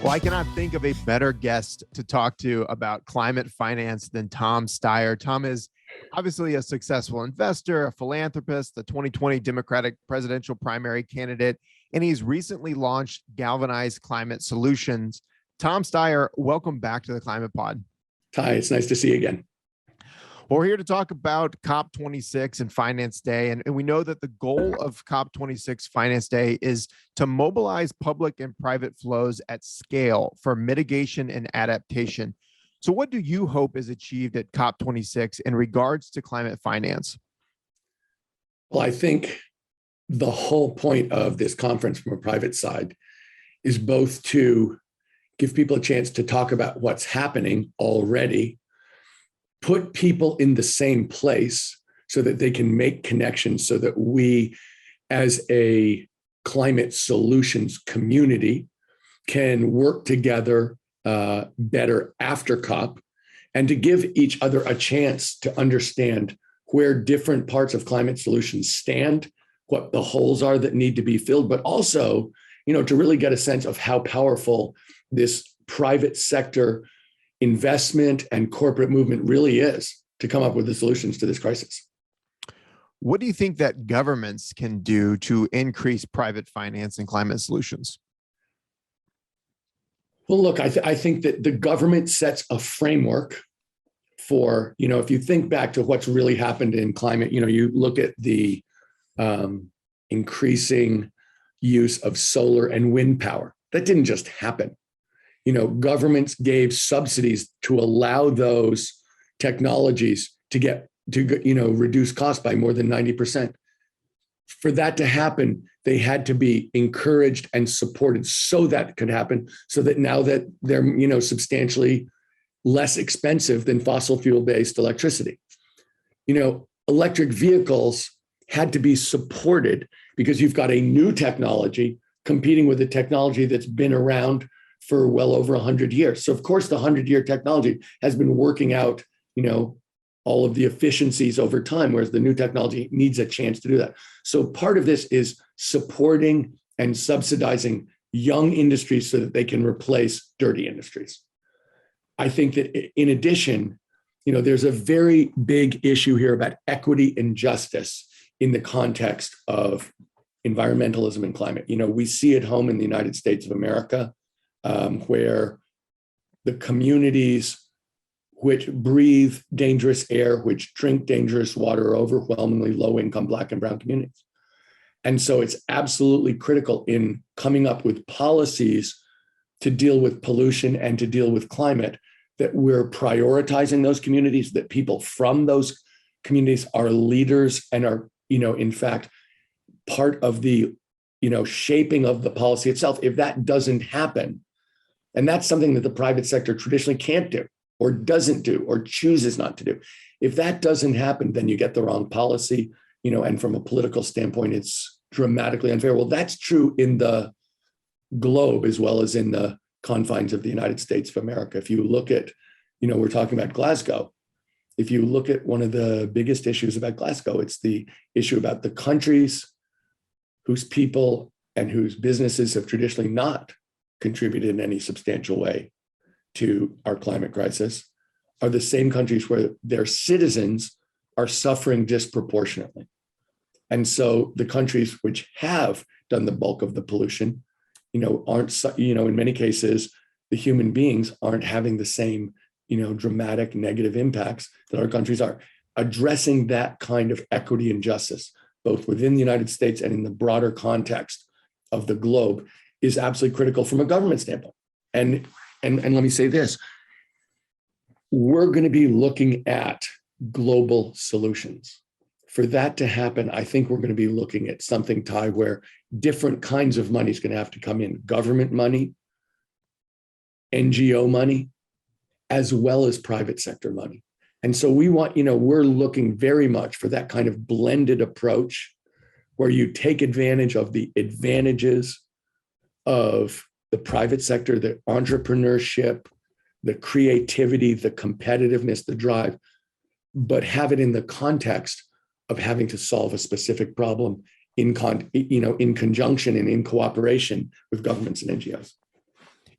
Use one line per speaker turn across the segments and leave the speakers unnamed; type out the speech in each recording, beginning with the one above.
Well, I cannot think of a better guest to talk to about climate finance than Tom Steyer. Tom is obviously a successful investor, a philanthropist, the 2020 Democratic presidential primary candidate, and he's recently launched Galvanize Climate Solutions. Tom Steyer, welcome back to the Climate Pod.
Hi, it's nice to see you again.
Well, we're here to talk about COP26 and Finance Day. And we know that the goal of COP26 Finance Day is to mobilize public and private flows at scale for mitigation and adaptation. So what do you hope is achieved at COP26 in regards to climate finance?
Well, I think the whole point of this conference from a private side is both to give people a chance to talk about what's happening already, put people in the same place so that they can make connections, so that we, as a climate solutions community, can work together better after COP, and to give each other a chance to understand where different parts of climate solutions stand, what the holes are that need to be filled, but also, to really get a sense of how powerful this private sector investment and corporate movement really is to come up with the solutions to this crisis.
What do you think that governments can do to increase private finance and climate solutions?
Well, look, I think that the government sets a framework for, if you think back to what's really happened in climate, you look at the increasing use of solar and wind power. That didn't just happen. Governments gave subsidies to allow those technologies to reduce costs by more than 90%. For that to happen, they had to be encouraged and supported so that could happen, so that now that they're, substantially less expensive than fossil fuel-based electricity. Electric vehicles had to be supported because you've got a new technology competing with a technology that's been around for well over 100 years. So of course, the 100-year technology has been working out, all of the efficiencies over time, whereas the new technology needs a chance to do that. So part of this is supporting and subsidizing young industries so that they can replace dirty industries. I think that in addition, there's a very big issue here about equity and justice in the context of environmentalism and climate. We see it home in the United States of America, where the communities which breathe dangerous air, which drink dangerous water, are overwhelmingly low-income Black and brown communities. And so it's absolutely critical in coming up with policies to deal with pollution and to deal with climate that we're prioritizing those communities, that people from those communities are leaders and are, in fact, part of the, shaping of the policy itself. If that doesn't happen, and that's something that the private sector traditionally can't do, or doesn't do, or chooses not to do. If that doesn't happen, then you get the wrong policy, and from a political standpoint, it's dramatically unfair. Well, that's true in the globe as well as in the confines of the United States of America. If you look at, we're talking about Glasgow. If you look at one of the biggest issues about Glasgow, it's the issue about the countries whose people and whose businesses have traditionally not contributed in any substantial way to our climate crisis are the same countries where their citizens are suffering disproportionately. And so the countries which have done the bulk of the pollution, aren't, in many cases, the human beings aren't having the same, dramatic negative impacts that our countries are. Addressing that kind of equity and justice, both within the United States and in the broader context of the globe, is absolutely critical from a government standpoint. And let me say this, we're going to be looking at global solutions. For that to happen, I think we're going to be looking at something, Ty, where different kinds of money is going to have to come in, government money, NGO money, as well as private sector money. And so we want, we're looking very much for that kind of blended approach where you take advantage of the advantages of the private sector, the entrepreneurship, the creativity, the competitiveness, the drive, but have it in the context of having to solve a specific problem in conjunction and in cooperation with governments and NGOs.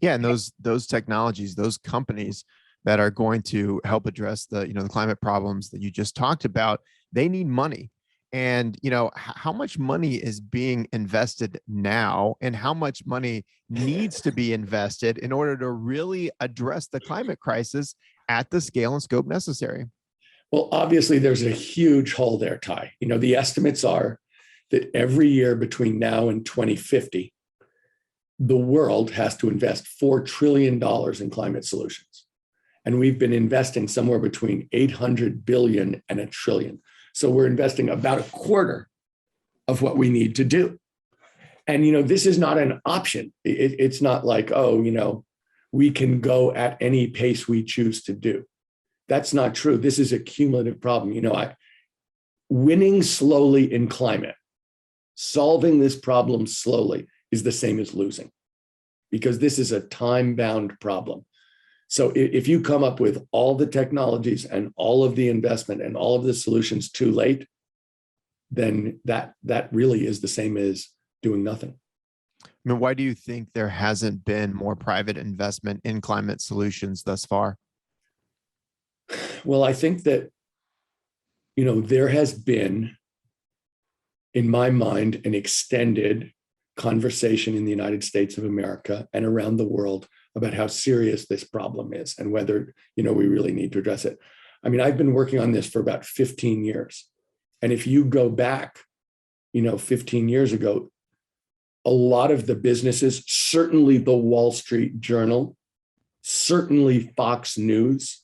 Yeah, and those technologies, those companies that are going to help address the the climate problems that you just talked about, they need money. And how much money is being invested now, and how much money needs to be invested in order to really address the climate crisis at the scale and scope necessary?
Well, obviously, there's a huge hole there, Ty. The estimates are that every year between now and 2050, the world has to invest $4 trillion in climate solutions. And we've been investing somewhere between 800 billion and a trillion. So we're investing about a quarter of what we need to do. And, this is not an option. It's not like, we can go at any pace we choose to do. That's not true. This is a cumulative problem. Winning slowly in climate, solving this problem slowly is the same as losing, because this is a time-bound problem. So if you come up with all the technologies and all of the investment and all of the solutions too late, then that really is the same as doing nothing.
I mean, why do you think there hasn't been more private investment in climate solutions thus far?
Well, I think that, there has been, in my mind, an extended conversation in the United States of America and around the world about how serious this problem is and whether, we really need to address it. I mean, I've been working on this for about 15 years. And if you go back, 15 years ago, a lot of the businesses, certainly the Wall Street Journal, certainly Fox News,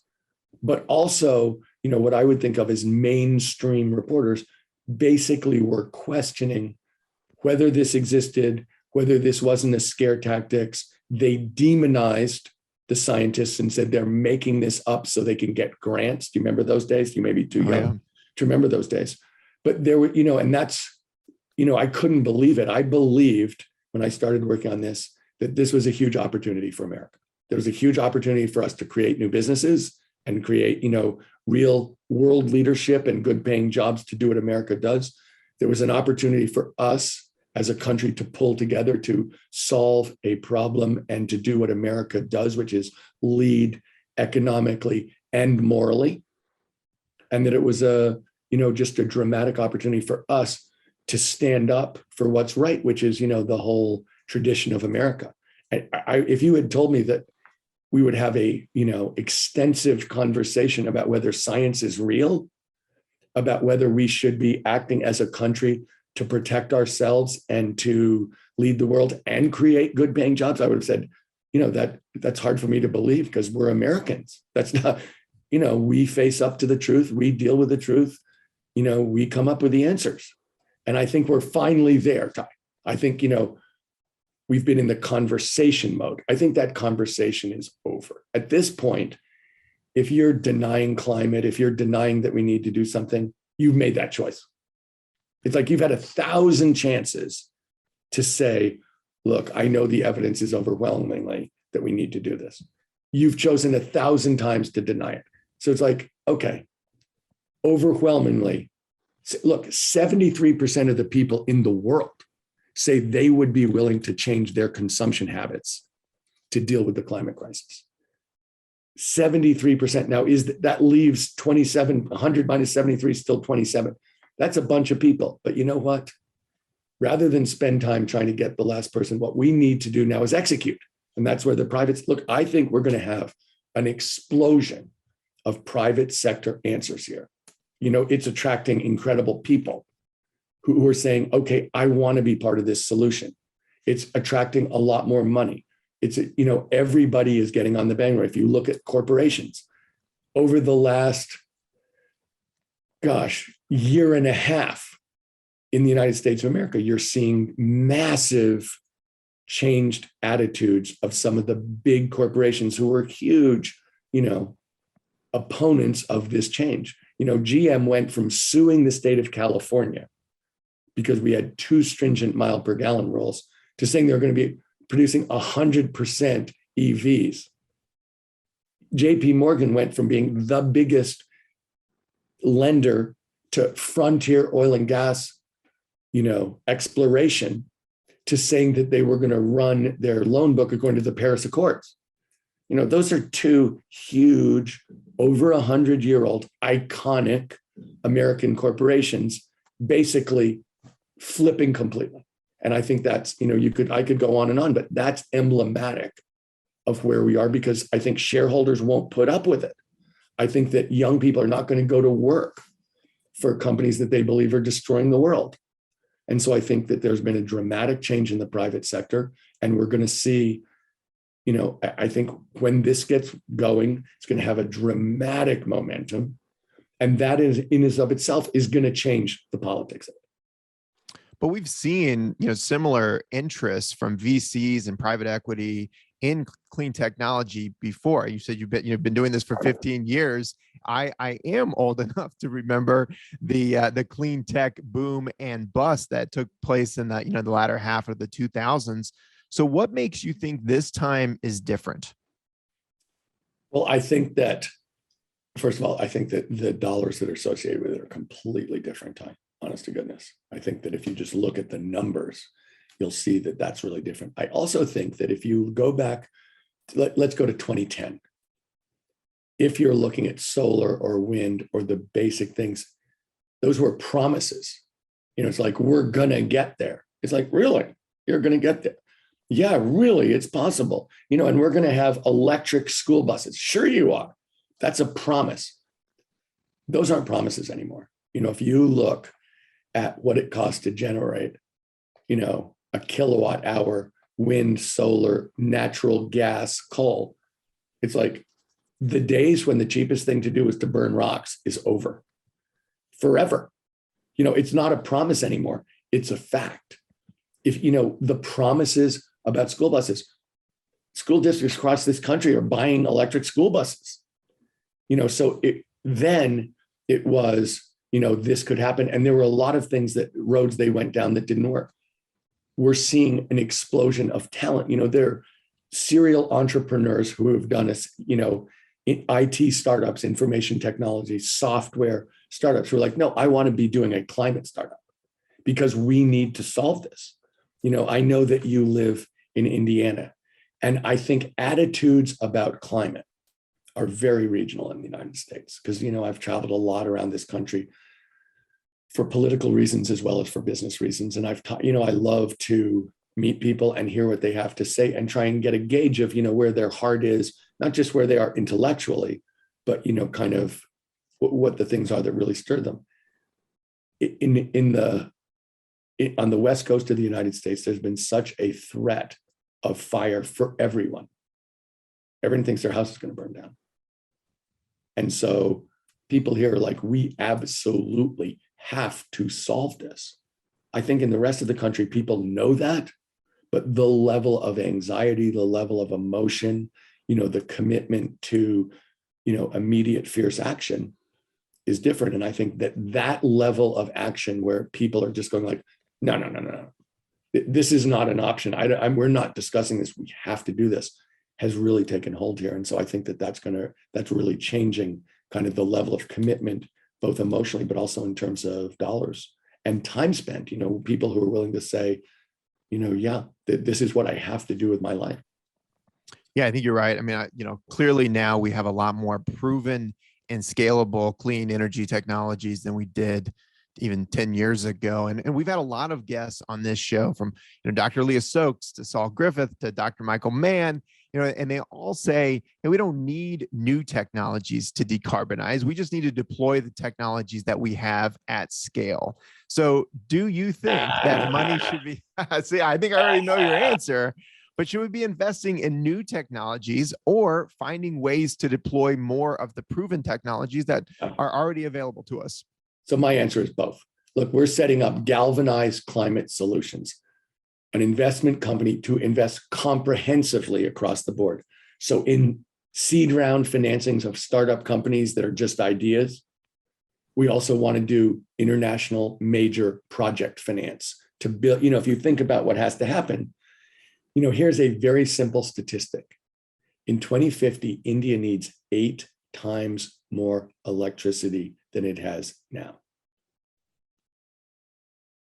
but also, what I would think of as mainstream reporters, basically were questioning whether this existed, whether this wasn't a scare tactics. They demonized the scientists and said they're making this up so they can get grants. Do you remember those days? You may be too young to remember those days. But there were, and that's, I couldn't believe it. I believed when I started working on this that this was a huge opportunity for America. There was a huge opportunity for us to create new businesses and create, real world leadership and good paying jobs to do what America does. There was an opportunity for us as a country to pull together to solve a problem and to do what America does, which is lead economically and morally. And that it was just a dramatic opportunity for us to stand up for what's right, which is, the whole tradition of America. If you had told me that we would have a, extensive conversation about whether science is real, about whether we should be acting as a country to protect ourselves and to lead the world and create good paying jobs, I would have said, that's hard for me to believe because we're Americans. That's not, we face up to the truth. We deal with the truth. We come up with the answers. And I think we're finally there, Ty. I think, we've been in the conversation mode. I think that conversation is over. At this point, if you're denying climate, if you're denying that we need to do something, you've made that choice. It's like you've had 1,000 chances to say, look, I know the evidence is overwhelmingly that we need to do this. You've chosen 1,000 times to deny it. So it's like, okay, overwhelmingly, look, 73% of the people in the world say they would be willing to change their consumption habits to deal with the climate crisis. 73%. Now, that leaves 27, 100 minus 73, still 27. That's a bunch of people. But you know what? Rather than spend time trying to get the last person, what we need to do now is execute. And that's where the privates look. I think we're going to have an explosion of private sector answers here. It's attracting incredible people who are saying, okay, I want to be part of this solution. It's attracting a lot more money. It's, everybody is getting on the bandwagon. If you look at corporations over the last, year and a half in the United States of America, you're seeing massive changed attitudes of some of the big corporations who were huge, opponents of this change. GM went from suing the state of California because we had too stringent mile per gallon rules to saying they're going to be producing 100% EVs. JP Morgan went from being the biggest lender to frontier oil and gas, exploration to saying that they were going to run their loan book according to the Paris Accords. Those are two huge, over 100-year-old, iconic American corporations, basically flipping completely. And I think that's, I could go on and on, but that's emblematic of where we are, because I think shareholders won't put up with it. I think that young people are not going to go to work for companies that they believe are destroying the world. And so I think that there's been a dramatic change in the private sector, and we're going to see, I think when this gets going, it's going to have a dramatic momentum. And that is, in and of itself, is going to change the politics of it.
But we've seen, similar interests from VCs and private equity in clean technology before. You said you've been doing this for 15 years. I am old enough to remember the clean tech boom and bust that took place in the latter half of the 2000s. So what makes you think this time is different?
Well, I think that, first of all, I think that the dollars that are associated with it are completely different time, honest to goodness. I think that if you just look at the numbers, you'll see that that's really different. I also think that if you go back, let's go to 2010. If you're looking at solar or wind or the basic things, those were promises. It's like, we're going to get there. It's like, really? You're going to get there? Yeah, really, it's possible. And we're going to have electric school buses. Sure you are. That's a promise. Those aren't promises anymore. If you look at what it costs to generate, a kilowatt hour, wind, solar, natural gas, coal, it's like the days when the cheapest thing to do is to burn rocks is over forever. It's not a promise anymore. It's a fact. If, the promises about school buses, school districts across this country are buying electric school buses. So then it was, this could happen. And there were a lot of things roads they went down that didn't work. We're seeing an explosion of talent. There are serial entrepreneurs who have done this, IT startups, information technology, software startups who are like, no, I want to be doing a climate startup because we need to solve this. I know that you live in Indiana, and I think attitudes about climate are very regional in the United States, because, I've traveled a lot around this country for political reasons as well as for business reasons. And I've taught, I love to meet people and hear what they have to say and try and get a gauge of, where their heart is, not just where they are intellectually, but, kind of what the things are that really stir them. On the West Coast of the United States, there's been such a threat of fire for everyone. Everyone thinks their house is going to burn down. And so people here are like, we absolutely have to solve this. I think in the rest of the country, people know that, but the level of anxiety, the level of emotion, the commitment to, immediate fierce action is different. And I think that level of action where people are just going like, no, this is not an option. We're not discussing this. We have to do this, has really taken hold here. And so I think that's really changing kind of the level of commitment, both emotionally, but also in terms of dollars and time spent, people who are willing to say, yeah, this is what I have to do with my life.
Yeah, I think you're right. I mean, clearly now we have a lot more proven and scalable clean energy technologies than we did even 10 years ago. And we've had a lot of guests on this show, from Dr. Leah Stokes to Saul Griffith to Dr. Michael Mann, and they all say that we don't need new technologies to decarbonize. We just need to deploy the technologies that we have at scale. So do you think that money should be, see, I think I already know your answer, but should we be investing in new technologies or finding ways to deploy more of the proven technologies that are already available to us?
So my answer is both. Look, we're setting up Galvanize Climate Solutions, an investment company to invest comprehensively across the board. So in seed round financings of startup companies that are just ideas, we also want to do international major project finance to build, if you think about what has to happen, here's a very simple statistic. In 2050, India needs 8 times more electricity than it has now.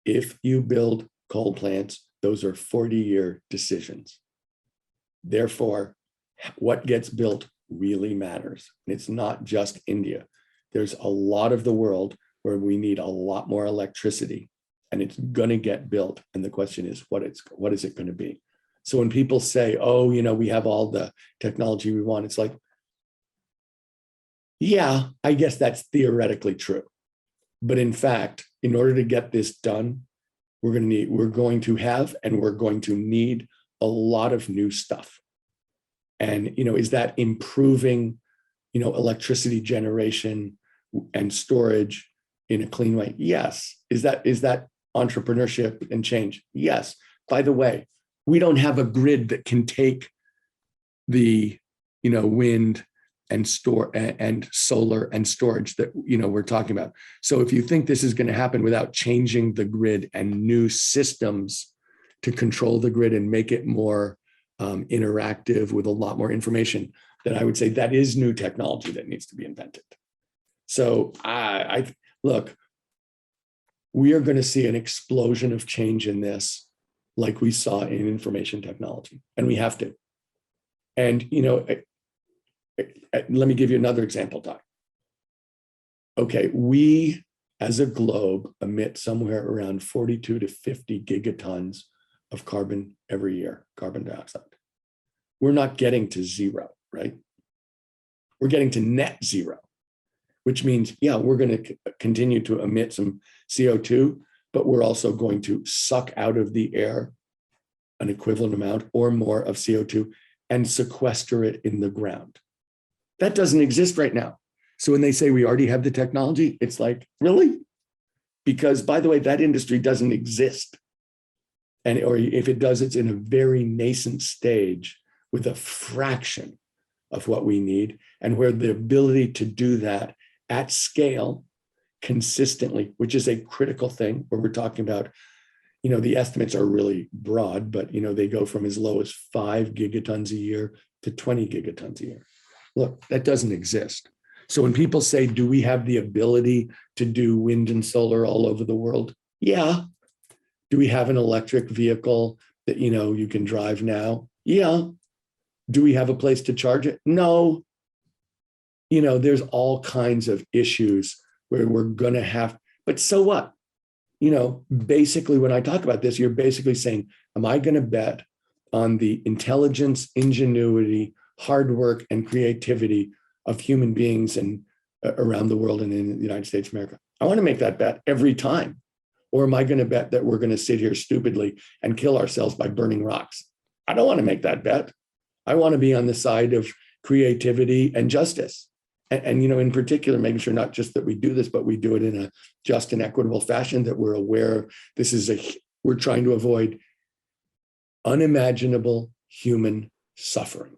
If you build coal plants, those are 40-year decisions. Therefore, what gets built really matters. And it's not just India. There's a lot of the world where we need a lot more electricity, and it's going to get built. And the question is, what is it going to be? So when people say, oh, we have all the technology we want, it's like, yeah, I guess that's theoretically true. But in fact, in order to get this done, we're going to need a lot of new stuff. And, is that improving, electricity generation and storage in a clean way? Yes. Is that entrepreneurship and change? Yes. By the way, we don't have a grid that can take the, wind and store and solar and storage that, we're talking about. So if you think this is going to happen without changing the grid and new systems to control the grid and make it more interactive with a lot more information, then I would say that is new technology that needs to be invented. So I look, we are going to see an explosion of change in this, like we saw in information technology, and we have to. And, let me give you another example, Doc. Okay, we as a globe emit somewhere around 42 to 50 gigatons of carbon every year, carbon dioxide. We're not getting to zero, right? We're getting to net zero, which means, yeah, we're going to continue to emit some CO2, but we're also going to suck out of the air an equivalent amount or more of CO2 and sequester it in the ground. That doesn't exist right now. So when they say we already have the technology, it's like, really? Because, by the way, that industry doesn't exist. Or if it does, it's in a very nascent stage with a fraction of what we need, and where the ability to do that at scale consistently, which is a critical thing, where we're talking about, the estimates are really broad, but, they go from as low as 5 gigatons a year to 20 gigatons a year. Look, that doesn't exist. So when people say, do we have the ability to do wind and solar all over the world? Yeah. Do we have an electric vehicle that, you can drive now? Yeah. Do we have a place to charge it? No. There's all kinds of issues where we're going to have, but so what? Basically, when I talk about this, you're basically saying, am I going to bet on the intelligence, ingenuity, hard work, and creativity of human beings and around the world and in the United States of America? I want to make that bet every time. Or am I going to bet that we're going to sit here stupidly and kill ourselves by burning rocks? I don't want to make that bet. I want to be on the side of creativity and justice. And in particular, making sure not just that we do this, but we do it in a just and equitable fashion, that we're aware we're trying to avoid unimaginable human suffering.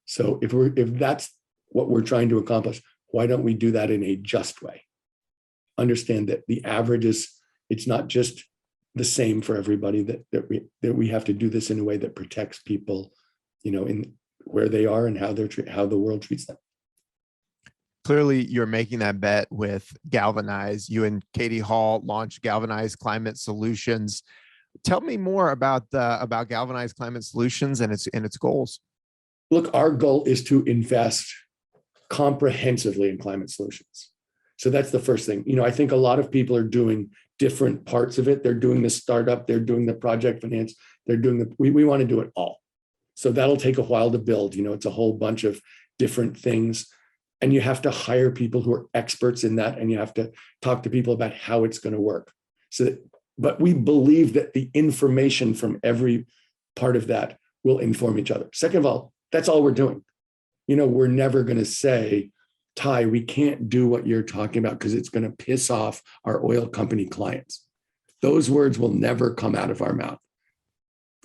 So if that's what we're trying to accomplish, why don't we do that in a just way? Understand that the average it's not just the same for everybody, that we have to do this in a way that protects people, in where they are and how the world treats them.
Clearly, you're making that bet with Galvanize. You and Katie Hall launched Galvanize Climate Solutions. Tell me more about Galvanize Climate Solutions and its goals.
Look, our goal is to invest comprehensively in climate solutions. So that's the first thing. I think a lot of people are doing different parts of it. They're doing the startup, they're doing the project finance, we want to do it all. So that'll take a while to build. It's a whole bunch of different things. And you have to hire people who are experts in that, and you have to talk to people about how it's going to work. But we believe that the information from every part of that will inform each other. Second of all, that's all we're doing. We're never going to say, Ty, we can't do what you're talking about because it's going to piss off our oil company clients. Those words will never come out of our mouth.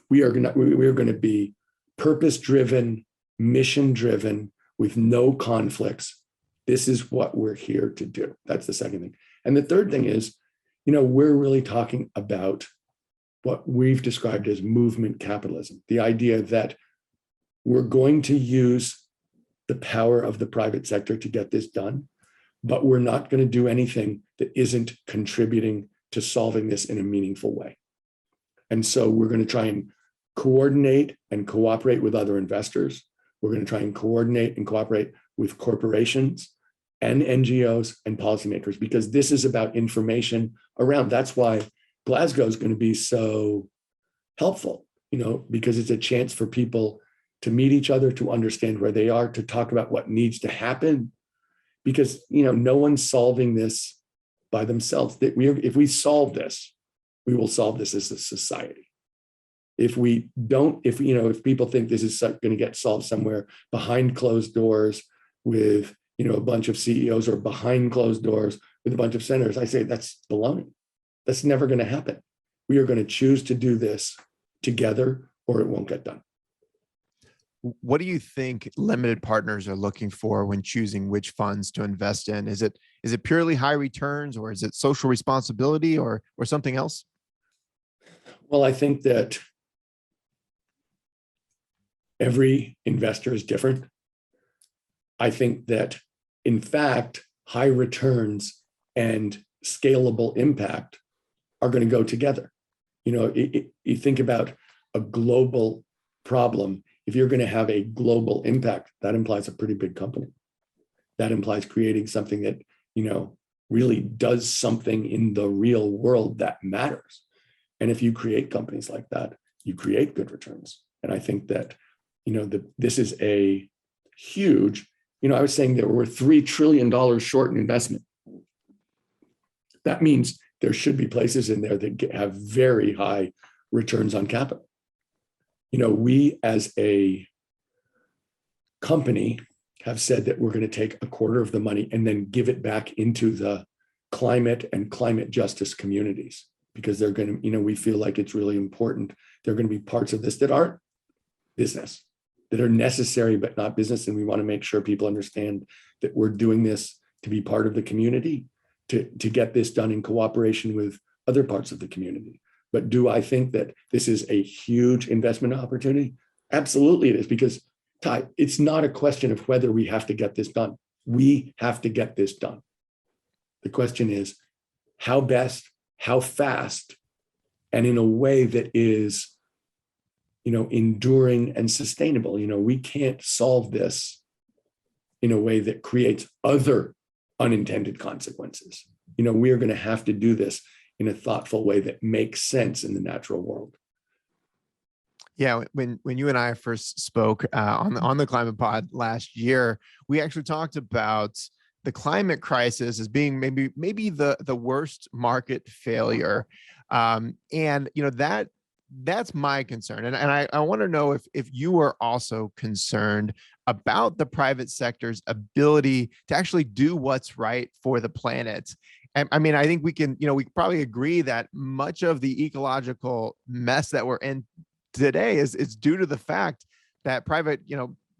We are going to be purpose-driven, mission-driven, with no conflicts. This is what we're here to do. That's the second thing. And the third thing is, we're really talking about what we've described as movement capitalism, the idea that we're going to use the power of the private sector to get this done, but we're not going to do anything that isn't contributing to solving this in a meaningful way. And so we're going to try and coordinate and cooperate with other investors. We're going to try and coordinate and cooperate with corporations and NGOs and policymakers, because this is about information around. That's why Glasgow is going to be so helpful, because it's a chance for people to meet each other, to understand where they are, to talk about what needs to happen, because no one's solving this by themselves. If we solve this, we will solve this as a society. If we don't, if people think this is going to get solved somewhere behind closed doors with a bunch of CEOs, or behind closed doors with a bunch of senators, I say that's baloney. That's never going to happen. We are going to choose to do this together, or it won't get done.
What do you think limited partners are looking for when choosing which funds to invest in? Is it purely high returns, or is it social responsibility, or something else?
Well, I think that every investor is different. I think that, in fact, high returns and scalable impact are going to go together. You think about a global problem. If you're going to have a global impact, that implies a pretty big company. That implies creating something that, really does something in the real world that matters. And if you create companies like that, you create good returns. And I think that, this is a huge, I was saying that we're $3 trillion short in investment. That means there should be places in there that have very high returns on capital. We as a company have said that we're going to take a quarter of the money and then give it back into the climate and climate justice communities, because they're going to, we feel like it's really important. There are going to be parts of this that aren't business, that are necessary but not business. And we want to make sure people understand that we're doing this to be part of the community, to get this done in cooperation with other parts of the community. But do I think that this is a huge investment opportunity? Absolutely it is, because Ty, it's not a question of whether we have to get this done. We have to get this done. The question is how best, how fast, and in a way that is, enduring and sustainable. We can't solve this in a way that creates other unintended consequences. We are going to have to do this in a thoughtful way that makes sense in the natural world.
Yeah, when you and I first spoke on the Climate Pod last year, we actually talked about the climate crisis as being maybe the worst market failure, and that's my concern, and I want to know if you are also concerned about the private sector's ability to actually do what's right for the planet. And I mean, I think we can probably agree that much of the ecological mess that we're in today is due to the fact that private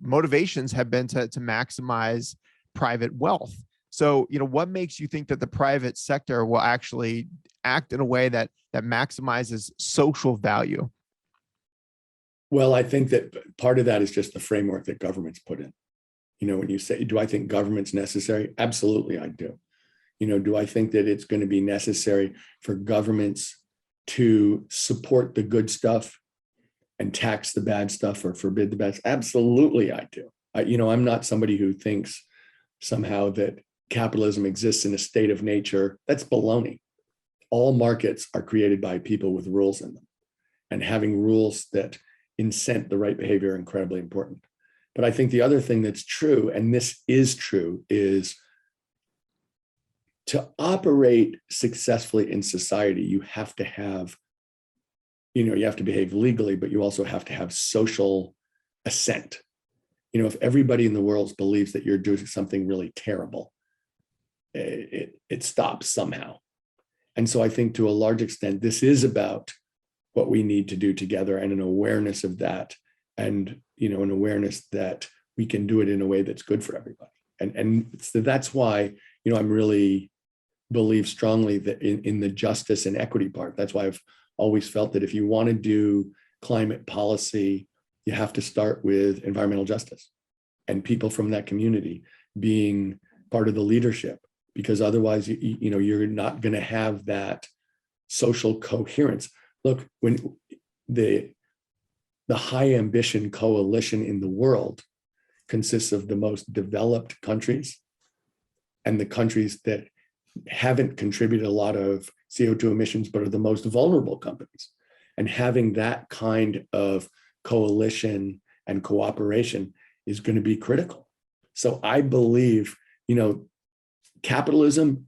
motivations have been to maximize private wealth. So what makes you think that the private sector will actually act in a way that maximizes social value?
Well, I think that part of that is just the framework that governments put in. When you say, do I think government's necessary? Absolutely, I do. Do I think that it's going to be necessary for governments to support the good stuff and tax the bad stuff or forbid the bad? Absolutely, I do. I'm not somebody who thinks somehow that capitalism exists in a state of nature. That's baloney. All markets are created by people with rules in them, and having rules that incent the right behavior are incredibly important. But I think the other thing that's true, and this is true, is to operate successfully in society, you have to have, you have to behave legally, but you also have to have social assent. If everybody in the world believes that you're doing something really terrible, it stops somehow. And so I think to a large extent, this is about what we need to do together, and an awareness of that, and an awareness that we can do it in a way that's good for everybody. And so that's why I'm really believe strongly that in the justice and equity part. That's why I've always felt that if you want to do climate policy, you have to start with environmental justice and people from that community being part of the leadership, because otherwise you're not going to have that social coherence. Look, the high ambition coalition in the world consists of the most developed countries and the countries that haven't contributed a lot of CO2 emissions, but are the most vulnerable companies. And having that kind of coalition and cooperation is going to be critical. So I believe, capitalism,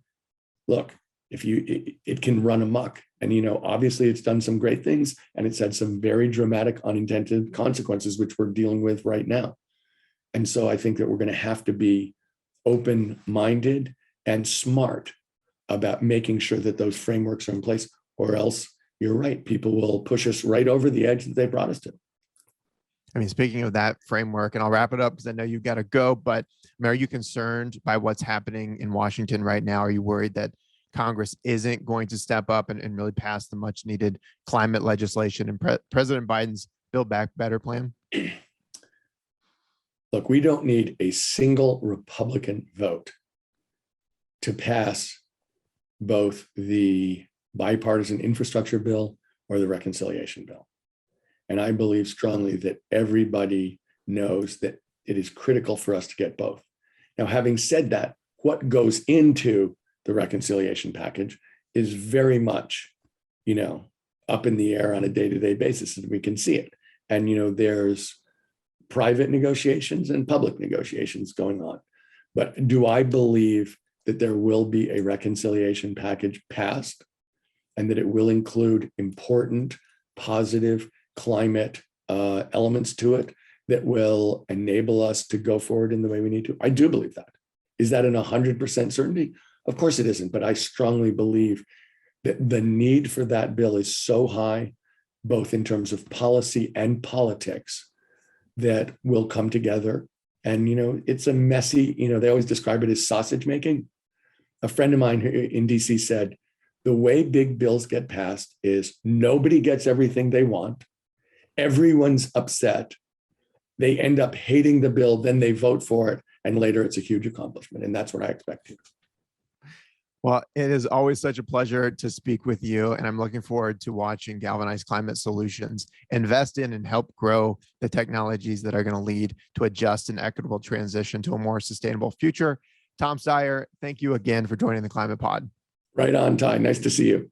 look, it can run amok. And, obviously it's done some great things and it's had some very dramatic unintended consequences, which we're dealing with right now. And so I think that we're going to have to be open-minded and smart about making sure that those frameworks are in place, or else you're right, people will push us right over the edge that they brought us to.
I mean, speaking of that framework, and I'll wrap it up because I know you've got to go, but are you concerned by what's happening in Washington right now? Are you worried that Congress isn't going to step up and really pass the much needed climate legislation and President Biden's Build Back Better plan?
Look, we don't need a single Republican vote to pass both the bipartisan infrastructure bill or the reconciliation bill. And I believe strongly that everybody knows that it is critical for us to get both. Now, having said that, what goes into the reconciliation package is very much, up in the air on a day-to-day basis, and we can see it. And, there's private negotiations and public negotiations going on. But do I believe that there will be a reconciliation package passed and that it will include important, positive climate elements to it that will enable us to go forward in the way we need to? I do believe that. Is that an 100% certainty? Of course it isn't, but I strongly believe that the need for that bill is so high, both in terms of policy and politics, that will come together. And, it's a messy, they always describe it as sausage making. A friend of mine in DC said, the way big bills get passed is nobody gets everything they want. Everyone's upset. They end up hating the bill, then they vote for it, and later it's a huge accomplishment. And that's what I expect here.
Well, it is always such a pleasure to speak with you, and I'm looking forward to watching Galvanize Climate Solutions invest in and help grow the technologies that are going to lead to a just and equitable transition to a more sustainable future. Tom Steyer, thank you again for joining the Climate Pod.
Right on, Ty. Nice to see you.